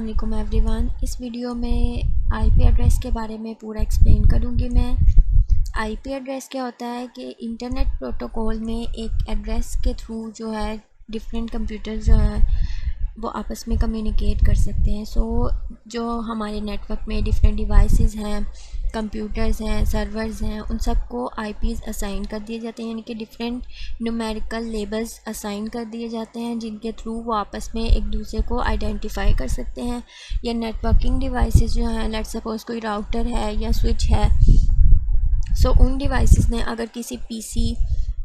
अस्सलाम वालेकुम एवरीवन। इस वीडियो में आईपी एड्रेस के बारे में पूरा एक्सप्लेन करूँगी मैं। आईपी एड्रेस क्या होता है कि इंटरनेट प्रोटोकॉल में एक एड्रेस के थ्रू जो है डिफरेंट कंप्यूटर जो है वो आपस में कम्युनिकेट कर सकते हैं। जो हमारे नेटवर्क में डिफरेंट डिवाइसेस हैं, कंप्यूटर्स हैं, सर्वर्स हैं, उन सबको आईपीज़ असाइन कर दिए जाते हैं, यानी कि डिफरेंट न्यूमेरिकल लेबल्स असाइन कर दिए जाते हैं जिनके थ्रू वो आपस में एक दूसरे को आइडेंटिफाई कर सकते हैं। या नेटवर्किंग डिवाइसेस जो हैं, लेट्स सपोज कोई राउटर है या स्विच है, उन डिवाइसेस ने अगर किसी पीसी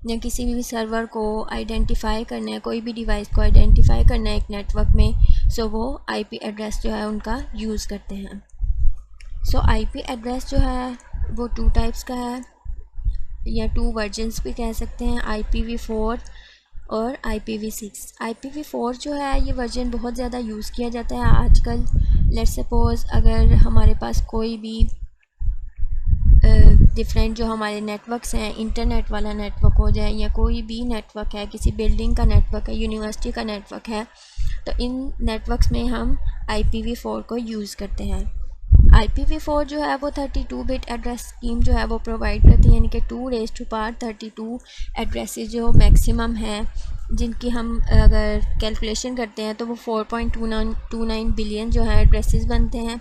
या किसी भी सर्वर को आइडेंटिफाई करना है, कोई भी डिवाइस को आइडेंटिफाई करना है एक नेटवर्क में, वो आईपी एड्रेस जो है उनका यूज़ करते हैं। आईपी एड्रेस जो है वो 2 टाइप्स का है या 2 वर्जन्स भी कह सकते हैं, IPv4 और IPv6। IPv4 जो है ये वर्जन बहुत ज़्यादा यूज़ किया जाता है आजकल। लेट्स सपोज अगर हमारे पास कोई भी डिफरेंट जो हमारे नेटवर्क्स हैं, इंटरनेट वाला नेटवर्क हो जाए या कोई भी नेटवर्क है, किसी बिल्डिंग का नेटवर्क है, यूनिवर्सिटी का नेटवर्क है, तो इन नेटवर्क्स में हम IPv4 को यूज़ करते हैं। IPv4 जो है वो 32 बिट एड्रेस स्कीम जो है वो प्रोवाइड करती है, यानी कि 2⁻32 एड्रेसेस जो मैक्सिमम हैं, जिनकी हम अगर कैलकुलेशन करते हैं तो वो 4.29 बिलियन जो है एड्रेसेस बनते हैं।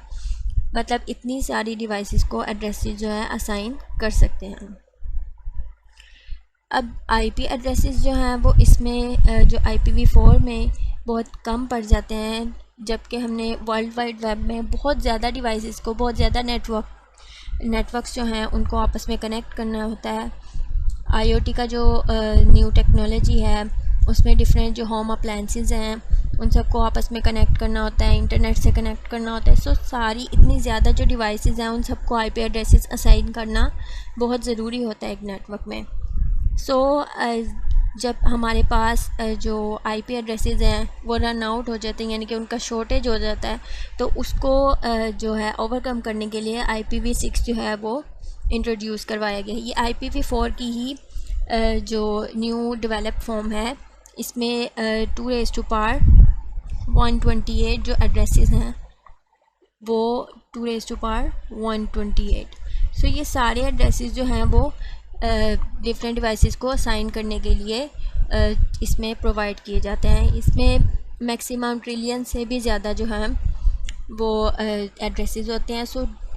मतलब इतनी सारी डिवाइसेस को एड्रेसेस जो है असाइन कर सकते हैं। अब आईपी एड्रेसेस जो हैं वो इसमें जो IPv4 में बहुत कम पड़ जाते हैं, जबकि हमने वर्ल्ड वाइड वेब में बहुत ज़्यादा डिवाइसेस को, बहुत ज़्यादा नेटवर्क्स जो हैं उनको आपस में कनेक्ट करना होता है। IoT का जो न्यू टेक्नोलॉजी है उसमें डिफरेंट जो होम अप्लायंसेस हैं उन सबको आपस में कनेक्ट करना होता है, इंटरनेट से कनेक्ट करना होता है। सारी इतनी ज़्यादा जो डिवाइसेस हैं उन सबको आईपी एड्रेसेस असाइन करना बहुत ज़रूरी होता है एक नेटवर्क में। जब हमारे पास जो आईपी एड्रेसेस हैं वो रन आउट हो जाते हैं, यानी कि उनका शॉर्टेज हो जाता है, तो उसको जो है ओवरकम करने के लिए IPv6 जो है वो इंट्रोड्यूस करवाया गया है। ये IPv4 की ही जो न्यू डेवलप फॉर्म है। इसमें 2⁻128 जो एड्रेसेस हैं वो 2⁻128। ये सारे एड्रेसेस जो हैं वो डिफरेंट डिवाइसेस को असाइन करने के लिए इसमें प्रोवाइड किए जाते हैं। इसमें मैक्सिमम ट्रिलियन से भी ज़्यादा जो हैं वो एड्रेसेस होते हैं।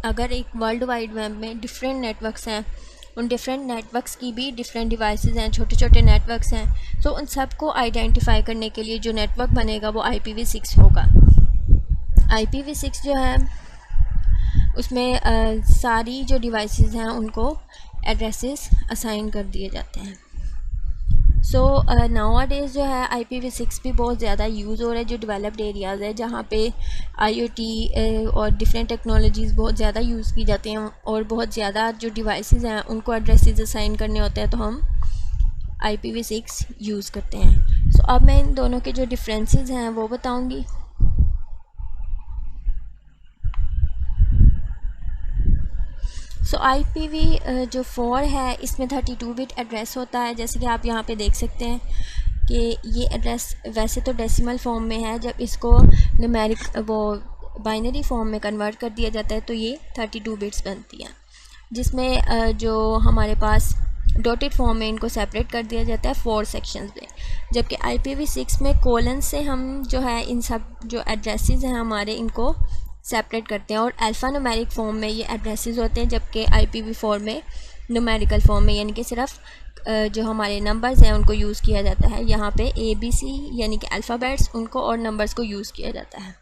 अगर एक वर्ल्ड वाइड वेब में डिफरेंट नेटवर्क्स हैं, उन डिफरेंट नेटवर्क्स की भी डिफरेंट डिवाइसेस हैं, छोटे छोटे नेटवर्क्स हैं, उन सब को आइडेंटिफाई करने के लिए जो नेटवर्क बनेगा वो IPv6 होगा। IPv6 जो है उसमें सारी जो डिवाइसेस हैं उनको एड्रेसेस असाइन कर दिए जाते हैं। नाउ डेज़ जो है IPv6 भी बहुत ज़्यादा यूज़ हो रहा है जो डेवलप्ड एरियाज़ है, जहाँ पे IoT और डिफरेंट टेक्नोलॉजीज़ बहुत ज़्यादा यूज़ की जाती हैं और बहुत ज़्यादा जो डिवाइसेस हैं उनको एड्रेसेस असाइन करने होते हैं, तो हम IPv6 यूज़ करते हैं। अब मैं इन दोनों के जो डिफरेंसेस हैं वो बताऊँगी। जो 4 है इसमें 32 बिट एड्रेस होता है, जैसे कि आप यहाँ पे देख सकते हैं कि ये एड्रेस वैसे तो डेसिमल फॉर्म में है, जब इसको न्यूमेरिक बाइनरी फॉर्म में कन्वर्ट कर दिया जाता है तो ये 32 बिट्स बनती हैं, जिसमें जो हमारे पास डॉटेड फॉर्म में इनको सेपरेट कर दिया जाता है 4 सेक्शंस में। जबकि IPv6 में कोलन से हम जो है इन सब जो एड्रेसेस हैं हमारे, इनको सेपरेट करते हैं और अल्फ़ा न्यूमेरिक फॉर्म में ये एड्रेसेस होते हैं, जबकि IPv4 में न्यूमेरिकल फॉर्म में, यानी कि सिर्फ जो हमारे नंबर्स हैं उनको यूज़ किया जाता है। यहाँ पे ABC यानी कि अल्फ़ाबेट्स, उनको और नंबर्स को यूज़ किया जाता है।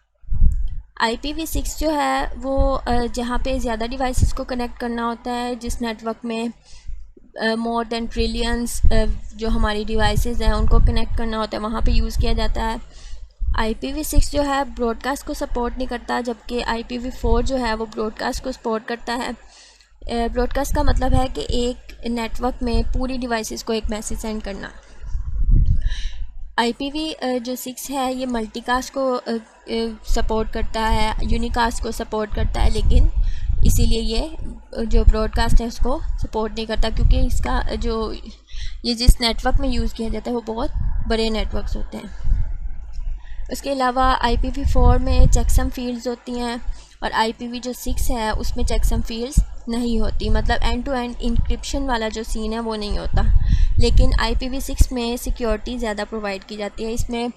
IPv6 जो है वो जहाँ पे ज़्यादा डिवाइसेस को कनेक्ट करना होता है, जिस नेटवर्क में मोर देन ट्रिलियंस जो हमारी डिवाइसेस हैं उनको कनेक्ट करना होता है, वहाँ पे यूज़ किया जाता है। IPv6 जो है ब्रॉडकास्ट को सपोर्ट नहीं करता, जबकि IPv4 जो है वो ब्रॉडकास्ट को सपोर्ट करता है। ब्रॉडकास्ट का मतलब है कि एक नेटवर्क में पूरी डिवाइसेस को एक मैसेज सेंड करना। IPv6 है ये मल्टीकास्ट को सपोर्ट करता है, यूनिकास्ट को सपोर्ट करता है, लेकिन इसीलिए ये जो ब्रॉडकास्ट है उसको सपोर्ट नहीं करता, क्योंकि इसका जो ये जिस नेटवर्क में यूज़ किया जाता है वो बहुत बड़े नेटवर्क्स होते हैं। उसके अलावा IPv4 में चेकसम फील्ड्स होती हैं और IPv6 है उसमें चेकसम फील्ड्स नहीं होती, मतलब एंड टू एंड इंक्रिप्शन वाला जो सीन है वो नहीं होता। लेकिन IPv6 में सिक्योरिटी ज़्यादा प्रोवाइड की जाती है। इसमें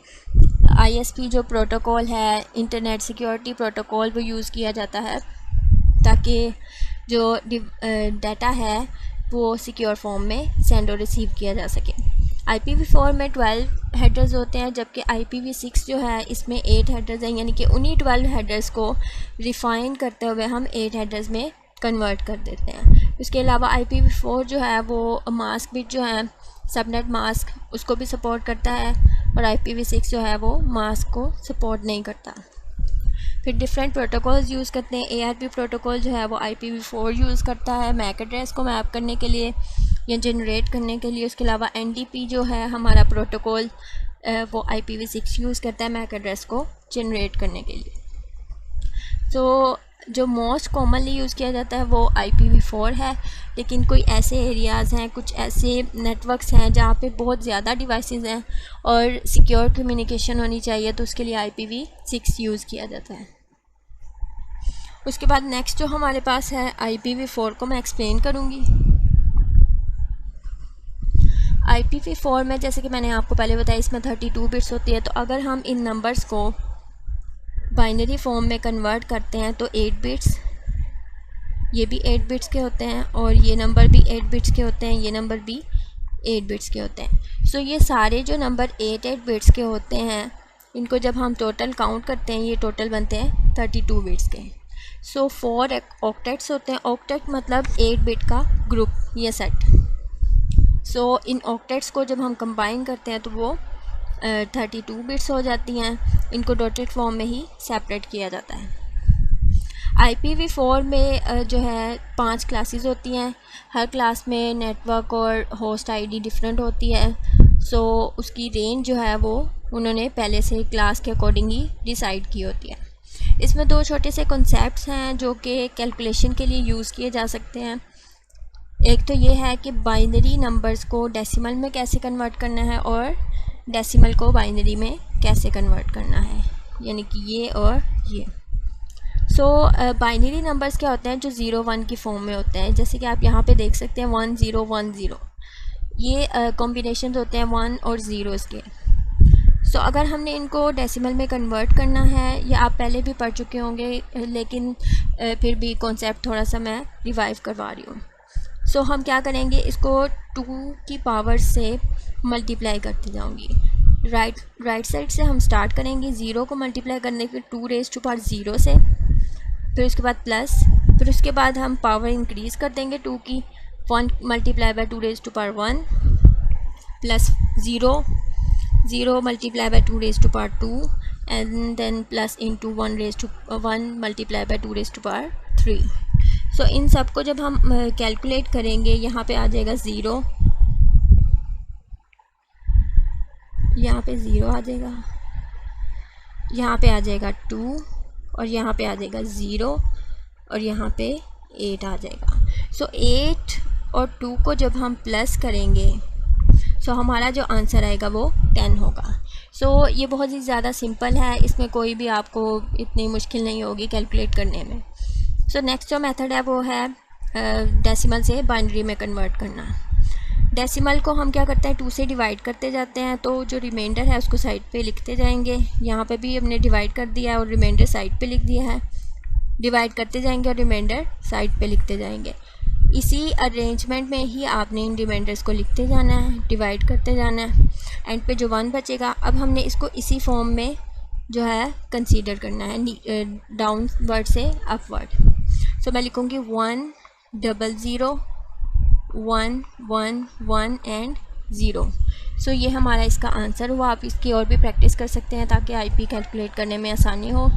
ISP जो प्रोटोकॉल है, इंटरनेट सिक्योरिटी प्रोटोकॉल, वो यूज़ किया जाता है ताकि जो डाटा है वो सिक्योर फॉर्म में सेंड और रिसीव किया जा सके। IPv4 में 12 हेडर्स होते हैं, जबकि IPv6 जो है इसमें 8 हेडर्स हैं, यानी कि उन्हीं 12 हेडर्स को रिफ़ाइन करते हुए हम 8 हेडर्स में कन्वर्ट कर देते हैं। उसके अलावा IPv4 जो है वो मास्क बिट जो है, सबनेट मास्क, उसको भी सपोर्ट करता है और IPv6 जो है वो मास्क को सपोर्ट नहीं करता। फिर डिफरेंट प्रोटोकॉल्स यूज़ करते हैं। ARP प्रोटोकॉल जो है वो IPv4 यूज़ करता है मैक एड्रेस को मैप करने के लिए या जनरेट करने के लिए। उसके अलावा NDP जो है हमारा प्रोटोकॉल वो IPv6 यूज़ करता है मैक एड्रेस को जनरेट करने के लिए। तो जो मोस्ट कॉमनली यूज़ किया जाता है वो IPv4 है, लेकिन कोई ऐसे एरियाज़ हैं, कुछ ऐसे नेटवर्क्स हैं जहाँ पे बहुत ज़्यादा डिवाइसेस हैं और सिक्योर कम्युनिकेशन होनी चाहिए, तो उसके लिए IPv6 यूज़ किया जाता है। उसके बाद नेक्स्ट जो हमारे पास है IPv4 को मैं एक्सप्लेन करूँगी। IPv4 में जैसे कि मैंने आपको पहले बताया इसमें 32 बिट्स होती है, तो अगर हम इन नंबर्स को बाइनरी फॉर्म में कन्वर्ट करते हैं तो 8 बिट्स, ये भी 8 बिट्स के होते हैं और ये नंबर भी 8 बिट्स के होते हैं, ये नंबर भी 8 बिट्स के होते हैं। सो ये सारे जो नंबर 8 बिट्स के होते हैं इनको जब हम टोटल काउंट करते हैं ये टोटल बनते हैं 32 बिट्स के। सो 4 ऑक्टेट्स होते हैं। ऑक्टेट मतलब 8 बिट का ग्रुप या सेट। सो इन ऑक्टेट्स को जब हम कंबाइन करते हैं तो वो 32 बिट्स हो जाती हैं। इनको डॉटेड फॉर्म में ही सेपरेट किया जाता है। IPv4 में जो है 5 क्लासेस होती हैं। हर क्लास में नेटवर्क और होस्ट ID डिफरेंट होती है। सो उसकी रेंज जो है वो उन्होंने पहले से क्लास के अकॉर्डिंग ही डिसाइड की होती है। इसमें 2 छोटे से कॉन्सेप्ट्स हैं जो कि कैलकुलेशन के लिए यूज़ किए जा सकते हैं। एक तो ये है कि बाइनरी नंबर्स को डेसिमल में कैसे कन्वर्ट करना है और डेसिमल को बाइनरी में कैसे कन्वर्ट करना है, यानी कि ये और ये। सो बाइनरी नंबर्स क्या होते हैं जो 0 1 की फॉर्म में होते हैं, जैसे कि आप यहाँ पे देख सकते हैं 1 0 1 0, ये कॉम्बिनेशन होते हैं 1 और 0 के। सो अगर हमने इनको डेसिमल में कन्वर्ट करना है, ये आप पहले भी पढ़ चुके होंगे, लेकिन फिर भी कॉन्सेप्ट थोड़ा सा मैं रिवाइव करवा रही हूँ। सो हम क्या करेंगे, इसको 2 की पावर से मल्टीप्लाई करती जाऊँगी। राइट साइड से हम स्टार्ट करेंगे, 0 को मल्टीप्लाई करने के 2 रेज़ टू पावर 0 से, फिर उसके बाद प्लस, फिर उसके बाद हम पावर इंक्रीज़ कर देंगे 2 की, 1 multiply by 2 raise to power 1 plus 0 0 multiply by 2 raise to power 2 and then plus into 1 multiply by 2 raise to power 3। So इन सब को जब हम कैलकुलेट करेंगे, यहाँ पे आ जाएगा 0, यहाँ पे 0 आ जाएगा, यहाँ पे आ जाएगा 2 और यहाँ पे आ जाएगा 0 और यहाँ पे 8 आ जाएगा। सो 8 और 2 को जब हम प्लस करेंगे सो हमारा जो आंसर आएगा वो 10 होगा। सो ये बहुत ही ज़्यादा सिंपल है, इसमें कोई भी आपको इतनी मुश्किल नहीं होगी कैलकुलेट करने में। सो नेक्स्ट जो मेथड है वो है डेसिमल से बाइनरी में कन्वर्ट करना। डेसिमल को हम क्या करते हैं, 2 से डिवाइड करते जाते हैं, तो जो रिमाइंडर है उसको साइड पे लिखते जाएंगे। यहाँ पे भी हमने डिवाइड कर दिया है और रिमाइंडर साइड पे लिख दिया है। डिवाइड करते जाएंगे और रिमाइंडर साइड पे लिखते जाएंगे। इसी अरेंजमेंट में ही आपने इन रिमाइंडर्स को लिखते जाना है, डिवाइड करते जाना है। एंड पे जो 1 बचेगा, अब हमने इसको इसी फॉर्म में जो है कंसीडर करना है, डाउनवर्ड से अपवर्ड। सो मैं लिखूँगी 1 0 0 1 1 1 एंड 0। सो ये हमारा इसका आंसर हुआ। आप इसकी और भी प्रैक्टिस कर सकते हैं ताकि IP कैलकुलेट करने में आसानी हो।